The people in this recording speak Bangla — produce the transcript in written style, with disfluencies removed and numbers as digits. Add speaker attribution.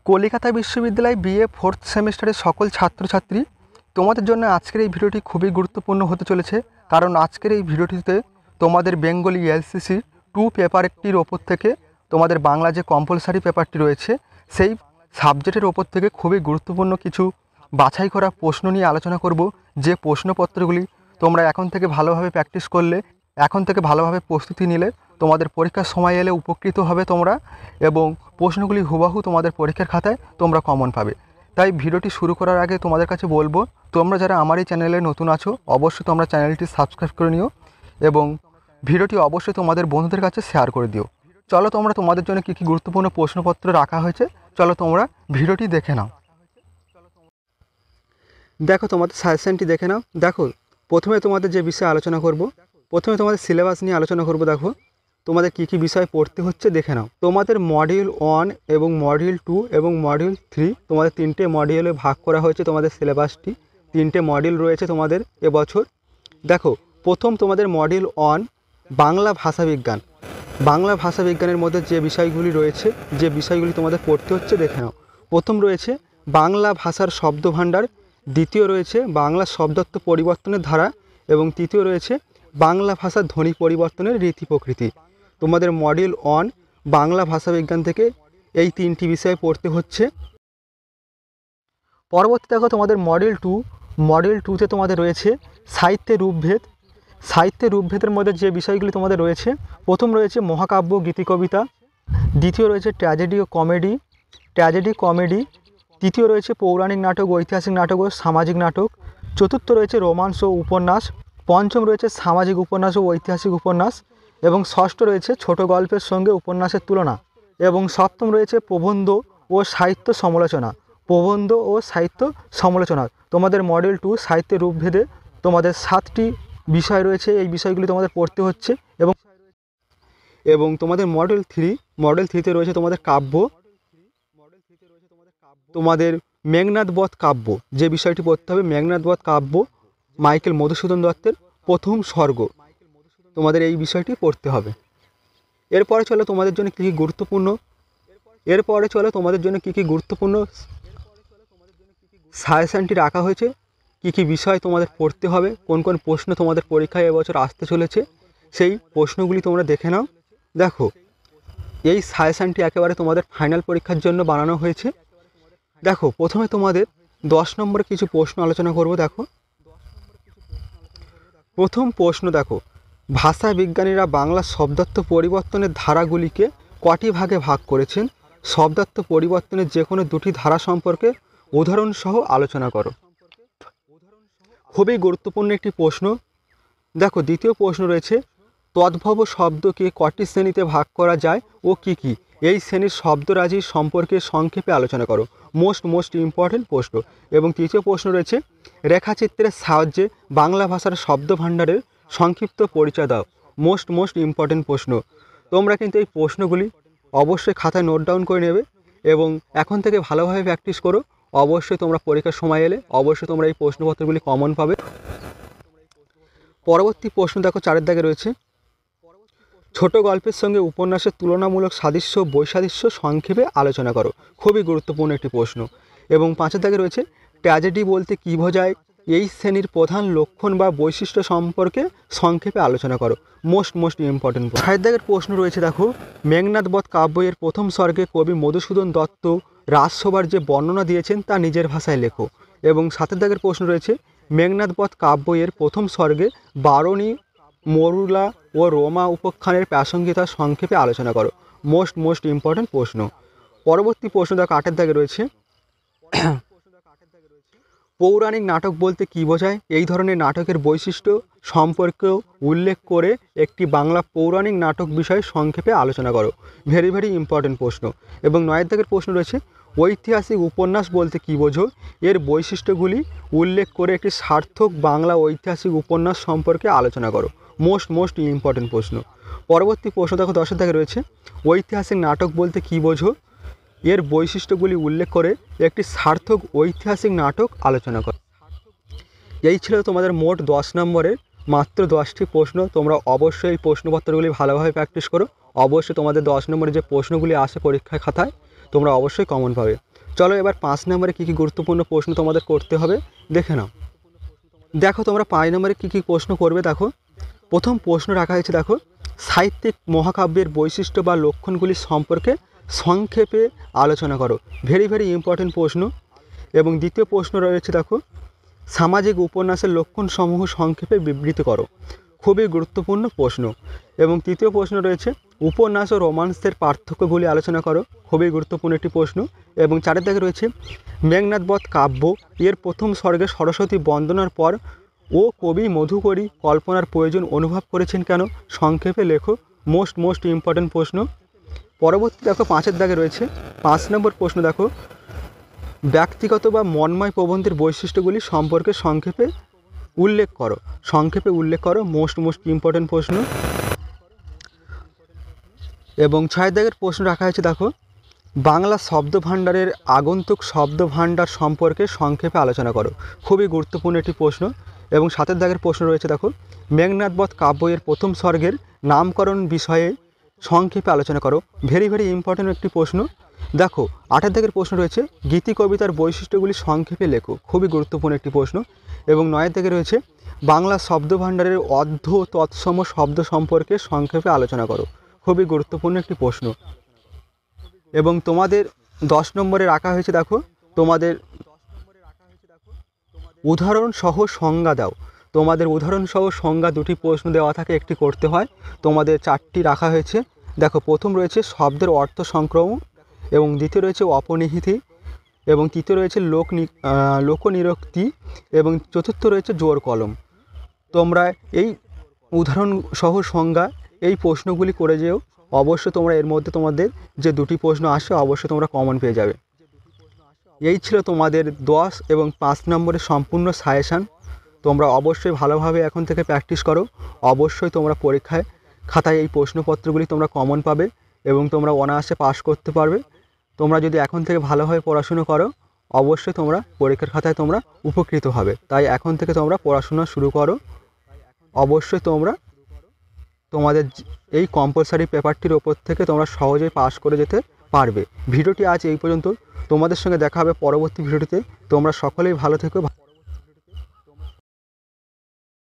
Speaker 1: কলিকাতা বিশ্ববিদ্যালয় বিএ ফোর্থ সেমিস্টারের সকল ছাত্রছাত্রী, তোমাদের জন্য আজকের এই ভিডিওটি খুবই গুরুত্বপূর্ণ হতে চলেছে। কারণ আজকের এই ভিডিওটিতে তোমাদের বেঙ্গলি এলসিসি 2 পেপারটির ওপর থেকে তোমাদের বাংলা যে কম্পালসারি পেপারটি রয়েছে সেই সাবজেক্টের ওপর থেকে খুবই গুরুত্বপূর্ণ কিছু বাছাই করা প্রশ্ন নিয়ে আলোচনা করব। যে প্রশ্নপত্রগুলি তোমরা এখন থেকে ভালোভাবে প্র্যাকটিস করলে, এখন থেকে ভালোভাবে প্রস্তুতি নিলে তোমাদের পরীক্ষার সময় এলে উপকৃত হবে তোমরা, এবং প্রশ্নগুলি হুবহু তোমাদের পরীক্ষার খাতায় তোমরা কমন পাবে। তাই ভিডিওটি শুরু করার আগে তোমাদের কাছে বলবো, তোমরা যারা আমার এই চ্যানেলে নতুন আছো অবশ্যই তোমরা চ্যানেলটি সাবস্ক্রাইব করে নিও এবং ভিডিওটি অবশ্যই তোমাদের বন্ধুদের কাছে শেয়ার করে দিও। চলো তোমরা তোমাদের জন্য কী কী গুরুত্বপূর্ণ প্রশ্নপত্র রাখা হয়েছে চলো তোমরা ভিডিওটি দেখে নাও। দেখো তোমাদের সাজেশনটি দেখে নাও। দেখো প্রথমে তোমাদের যে বিষয়ে আলোচনা করব, প্রথমে তোমাদের সিলেবাস নিয়ে আলোচনা করব। দেখো তোমাদের কী কী বিষয় পড়তে হচ্ছে দেখে নাও। তোমাদের মডিউল 1 এবং মডিউল 2 এবং মডিউল 3 তোমাদের 3টে মডিউলে ভাগ করা হয়েছে। তোমাদের সিলেবাসটি 3টে মডিউল রয়েছে তোমাদের এবছর। দেখো প্রথম তোমাদের মডিউল 1 বাংলা ভাষাবিজ্ঞান। বাংলা ভাষাবিজ্ঞানের মধ্যে যে বিষয়গুলি রয়েছে, যে বিষয়গুলি তোমাদের পড়তে হচ্ছে দেখে নাও। প্রথম রয়েছে বাংলা ভাষার শব্দভাণ্ডার, দ্বিতীয় রয়েছে বাংলা শব্দার্থ পরিবর্তনের ধারা এবং তৃতীয় রয়েছে বাংলা ভাষার ধ্বনি পরিবর্তনের রীতি প্রকৃতি। তোমাদের মডিউল 1 বাংলা ভাষাবিজ্ঞান থেকে এই 3টি বিষয় পড়তে হচ্ছে। পরবর্তী দেখো তোমাদের মডিউল 2, মডিউল 2তে তোমাদের রয়েছে সাহিত্যের রূপভেদ। সাহিত্যের রূপভেদের মধ্যে যে বিষয়গুলি তোমাদের রয়েছে, প্রথম রয়েছে মহাকাব্য গীতিকবিতা, দ্বিতীয় রয়েছে ট্র্যাজেডি ও কমেডি, ট্র্যাজেডি কমেডি, তৃতীয় রয়েছে পৌরাণিক নাটক, ঐতিহাসিক নাটক ও সামাজিক নাটক, চতুর্থ রয়েছে রোমান্স ও উপন্যাস, পঞ্চম রয়েছে সামাজিক উপন্যাস ও ঐতিহাসিক উপন্যাস, এবং ষষ্ঠ রয়েছে ছোট গল্পের সঙ্গে উপন্যাসের তুলনা, এবং সপ্তম রয়েছে প্রবন্ধ ও সাহিত্য সমালোচনা। প্রবন্ধ ও সাহিত্য সমালোচনা। তোমাদের মডিউল 2 সাহিত্যের রূপভেদে তোমাদের 7টি বিষয় রয়েছে, এই বিষয়গুলি তোমাদের পড়তে হচ্ছে। এবং তোমাদের মডেল 3তে রয়েছে তোমাদের কাব্য। তোমাদের মেঘনাদ বধ কাব্য যে বিষয়টি পড়তে হবে, মেঘনাদ বধ কাব্য মাইকেল মধুসূদন দত্তের প্রথম স্বর্গ, তোমাদের এই বিষয়টি পড়তে হবে। এরপরে চলো তোমাদের জন্য কী কী গুরুত্বপূর্ণ সাজেশনটি রাখা হয়েছে, কী কী বিষয় তোমাদের পড়তে হবে, কোন কোন প্রশ্ন তোমাদের পরীক্ষায় এবছর আসতে চলেছে, সেই প্রশ্নগুলি তোমরা দেখে নাও। দেখো এই সাজেশনটি একেবারে তোমাদের ফাইনাল পরীক্ষার জন্য বানানো হয়েছে। দেখো প্রথমে তোমাদের 10 নম্বরে কিছু প্রশ্ন আলোচনা করব। দেখো প্রথম প্রশ্ন, দেখো ভাষা বিজ্ঞানীরা বাংলা শব্দার্থ পরিবর্তনের ধারাগুলিকে কটি ভাগে ভাগ করেছেন? শব্দার্থ পরিবর্তনের যে কোনো দুটি ধারা সম্পর্কে উদাহরণসহ আলোচনা করো। খুবই গুরুত্বপূর্ণ একটি প্রশ্ন। দেখো দ্বিতীয় প্রশ্ন রয়েছে তদ্ভব শব্দকে কটি শ্রেণীতে ভাগ করা যায় ও কি কি? এই শ্রেণীর শব্দরাজি সম্পর্কে সংক্ষেপে আলোচনা করো। মোস্ট ইম্পর্টেন্ট প্রশ্ন। এবং তৃতীয় প্রশ্ন রয়েছে রেখাচিত্রের সাহায্যে বাংলা ভাষার শব্দভাণ্ডারের সংক্ষিপ্ত পরিচয় দাও। মোস্ট ইম্পর্টেন্ট প্রশ্ন। তোমরা কিন্তু এই প্রশ্নগুলি অবশ্যই খাতায় নোট ডাউন করে নেবে এবং এখন থেকে ভালোভাবে প্র্যাকটিস করো। অবশ্যই তোমরা পরীক্ষার সময় এলে অবশ্যই তোমরা এই প্রশ্নপত্রগুলি কমন পাবে। পরবর্তী প্রশ্ন দেখো 4 দাগে রয়েছে ছোট গল্পের সঙ্গে উপন্যাসের তুলনামূলক সাদৃশ্য বৈসাদৃশ্য সংক্ষেপে আলোচনা করো। খুবই গুরুত্বপূর্ণ একটি প্রশ্ন। এবং 5 দাগে রয়েছে ট্র্যাজেডি বলতে কী বোঝায়? এই শ্রেণীর প্রধান লক্ষণ বা বৈশিষ্ট্য সম্পর্কে সংক্ষেপে আলোচনা করো। Most important. 6 দাগের প্রশ্ন রয়েছে দেখো মেঘনাদ বধ কাব্যের প্রথম স্বর্গে কবি মধুসূদন দত্ত রাজসভার যে বর্ণনা দিয়েছেন তা নিজের ভাষায় লেখো। এবং 7 দাগের প্রশ্ন রয়েছে মেঘনাদ বধ কাব্যের প্রথম স্বর্গে বারণী, মরুলা ও রোমা উপাখ্যানের প্রাসঙ্গিকতা সংক্ষেপে আলোচনা করো। মোস্ট ইম্পর্টেন্ট প্রশ্ন। পরবর্তী প্রশ্ন দেখো 8 দাগে রয়েছে পৌরাণিক নাটক বলতে কী বোঝায়? এই ধরনের নাটকের বৈশিষ্ট্য সম্পর্কেও উল্লেখ করে একটি বাংলা পৌরাণিক নাটক বিষয়ে সংক্ষেপে আলোচনা করো। ভেরি ইম্পর্টেন্ট প্রশ্ন। এবং 9 দাগের প্রশ্ন রয়েছে ঐতিহাসিক উপন্যাস বলতে কী বোঝো? এর বৈশিষ্ট্যগুলি উল্লেখ করে একটি সার্থক বাংলা ঐতিহাসিক উপন্যাস সম্পর্কে আলোচনা করো। মোস্ট ইম্পর্টেন্ট প্রশ্ন। পরবর্তী প্রশ্ন দেখো 10 দাগে রয়েছে ঐতিহাসিক নাটক বলতে কী বোঝো? এর বৈশিষ্ট্যগুলি উল্লেখ করে একটি সার্থক ঐতিহাসিক নাটক আলোচনা করো। এই ছিল তোমাদের মোট 10 নম্বরের মাত্র 10টি প্রশ্ন। তোমরা অবশ্যই এই প্রশ্নপত্রগুলি ভালোভাবে প্র্যাকটিস করো। অবশ্যই তোমাদের 10 নম্বরের যে প্রশ্নগুলি আসে পরীক্ষার খাতায় তোমরা অবশ্যই কমন পাবে। চলো এবার 5 নম্বরে কী কী গুরুত্বপূর্ণ প্রশ্ন তোমাদের করতে হবে দেখে নাও। দেখো তোমরা 5 নম্বরে কী কী প্রশ্ন করবে। দেখো প্রথম প্রশ্ন রাখা হয়েছে, দেখো সাহিত্যিক মহাকাব্যের বৈশিষ্ট্য বা লক্ষণগুলি সম্পর্কে সংক্ষেপে আলোচনা করো। ভেরি ভেরি ইম্পর্টেন্ট প্রশ্ন। এবং দ্বিতীয় প্রশ্ন রয়েছে, দেখো সামাজিক উপন্যাসের লক্ষণসমূহ সংক্ষেপে বিবৃত করো। খুবই গুরুত্বপূর্ণ প্রশ্ন। এবং তৃতীয় প্রশ্ন রয়েছে উপন্যাস ও রোমান্সের পার্থক্যগুলি আলোচনা করো। খুবই গুরুত্বপূর্ণ একটি প্রশ্ন। এবং 4 দাগে রয়েছে মেঘনাদ বধ কাব্য এর প্রথম স্বর্গে সরস্বতী বন্দনার পর ও কবি মধুকরী কল্পনার প্রয়োজন অনুভব করেছেন কেন, সংক্ষেপে লেখো। মোস্ট ইম্পর্টেন্ট প্রশ্ন। পরবর্তী দেখো 5 দাগে রয়েছে 5 নম্বর প্রশ্ন, দেখো ব্যক্তিগত বা মন্ময় প্রবন্ধের বৈশিষ্ট্যগুলি সম্পর্কে সংক্ষেপে উল্লেখ করো। সংক্ষেপে উল্লেখ করো। মোস্ট ইম্পর্টেন্ট প্রশ্ন। এবং 6 দাগের প্রশ্ন রাখা হয়েছে, দেখো বাংলা শব্দভাণ্ডারের আগন্তুক শব্দভাণ্ডার সম্পর্কে সংক্ষেপে আলোচনা করো। খুবই গুরুত্বপূর্ণ একটি প্রশ্ন। এবং 7 দাগের প্রশ্ন রয়েছে, দেখো মেঘনাদ বধ কাব্যের প্রথম স্বর্গের নামকরণ বিষয়ে সংক্ষেপে আলোচনা করো। ভেরি ভেরি ইম্পর্টেন্ট একটি প্রশ্ন। দেখো 8 দাগের প্রশ্ন রয়েছে গীতি কবিতার বৈশিষ্ট্যগুলি সংক্ষেপে লেখো। খুবই গুরুত্বপূর্ণ একটি প্রশ্ন। এবং 9 দাগে রয়েছে বাংলা শব্দভাণ্ডারের অর্ধ তৎসম শব্দ সম্পর্কে সংক্ষেপে আলোচনা করো। খুবই গুরুত্বপূর্ণ একটি প্রশ্ন। এবং তোমাদের 10 নম্বরে রাখা হয়েছে, দেখো তোমাদের উদাহরণসহ সংজ্ঞা দাও। তোমাদের উদাহরণসহ সংজ্ঞা 2টি প্রশ্ন দেওয়া থাকে, একটি করতে হয়। তোমাদের 4টি রাখা হয়েছে। দেখো প্রথম রয়েছে শব্দের অর্থ সংক্রমণ, এবং দ্বিতীয় রয়েছে অপনিহিতি, এবং তৃতীয় রয়েছে লোকনিরক্তি, এবং চতুর্থ রয়েছে জোর কলম। তোমরা এই উদাহরণসহ সংজ্ঞা এই প্রশ্নগুলি করে যেও। অবশ্যই তোমরা এর মধ্যে তোমাদের যে 2টি প্রশ্ন আসে অবশ্যই তোমরা কমন পেয়ে যাবে। এই ছিল তোমাদের 10 এবং 5 নম্বরের সম্পূর্ণ সাজেশান। তোমরা অবশ্যই ভালোভাবে এখন থেকে প্র্যাকটিস করো। অবশ্যই তোমরা পরীক্ষায় খাতায় এই প্রশ্নপত্রগুলি তোমরা কমন পাবে এবং তোমরা অনায়াসে পাস করতে পারবে। তোমরা যদি এখন থেকে ভালোভাবে পড়াশুনো করো অবশ্যই তোমরা পরীক্ষার খাতায় তোমরা উপকৃত হবে। তাই এখন থেকে তোমরা পড়াশোনা শুরু করো। অবশ্যই তোমরা তোমাদের এই কম্পালসারি পেপারটির ওপর থেকে তোমরা সহজেই পাস করে যেতে পারবে। ভিডিওটি আজ এই পর্যন্ত। তোমাদের সঙ্গে দেখা হবে পরবর্তী ভিডিওটিতে। তোমরা সকলেই ভালো থেকো।